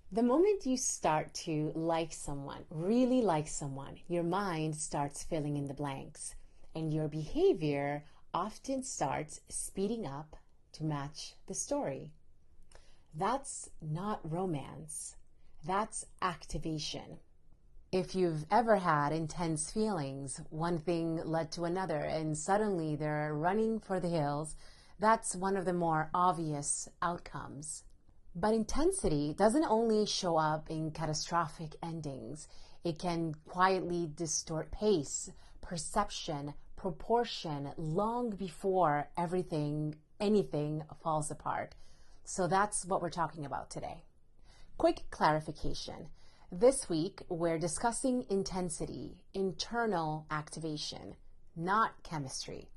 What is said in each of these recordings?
The moment you start to like someone, really like someone, your mind starts filling in the blanks and your behavior often starts speeding up to match the story. That's not romance. That's activation. If you've ever had intense feelings, one thing led to another, and suddenly they're running for the hills, that's one of the more obvious outcomes. But intensity doesn't only show up in catastrophic endings. It can quietly distort pace, perception, proportion long before anything falls apart. So that's what we're talking about today. Quick clarification. This week, we're discussing intensity, internal activation, not chemistry.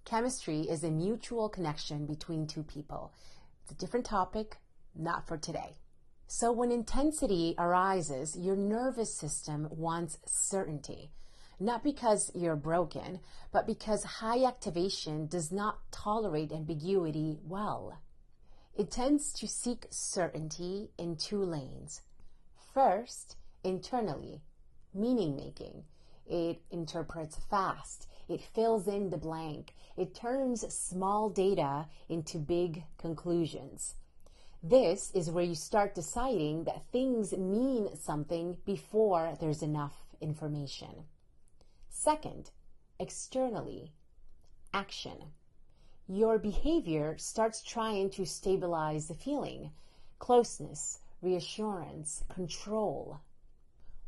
Chemistry is a mutual connection between two people. It's a different topic, not for today. So when intensity arises, your nervous system wants certainty. Not because you're broken, but because high activation does not tolerate ambiguity well. It tends to seek certainty in two lanes. First, internally, meaning making. It interprets fast. It fills in the blank. It turns small data into big conclusions. This is where you start deciding that things mean something before there's enough information. Second, externally, action. Your behavior starts trying to stabilize the feeling, closeness, reassurance, control.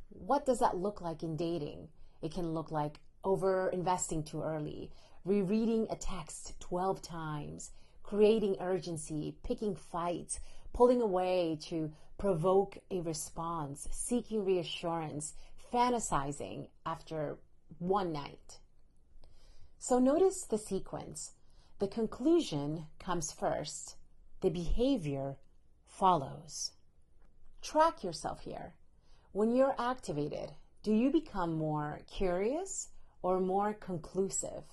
What does that look like in dating? It can look like over-investing too early, rereading a text 12 times, creating urgency, picking fights, pulling away to provoke a response, seeking reassurance, fantasizing after one night. So notice the sequence. The conclusion comes first. The behavior follows. Track yourself here. When you're activated, do you become more curious or more conclusive?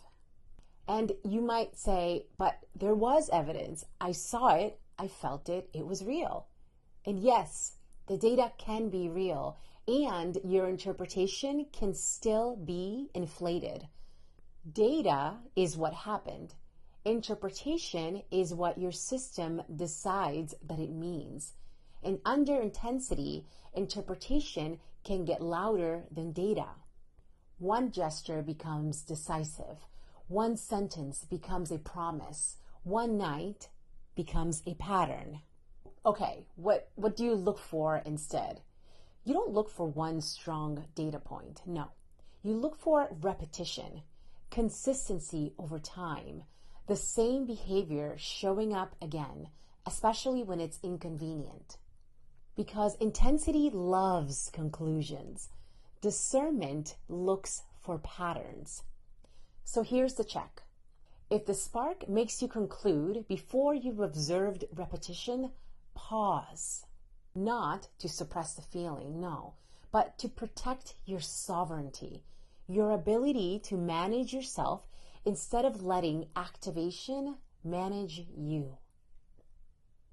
And you might say, but there was evidence. I saw it. I felt it. It was real. And yes, the data can be real and your interpretation can still be inflated. Data is what happened. Interpretation is what your system decides that it means. And under intensity, interpretation can get louder than data. One gesture becomes decisive. One sentence becomes a promise. One night becomes a pattern. Okay, what do you look for instead? You don't look for one strong data point. No. You look for repetition, consistency over time, the same behavior showing up again, especially when it's inconvenient. Because intensity loves conclusions. Discernment looks for patterns. So here's the check. If the spark makes you conclude before you've observed repetition, pause. Not to suppress the feeling, no, but to protect your sovereignty, your ability to manage yourself instead of letting activation manage you.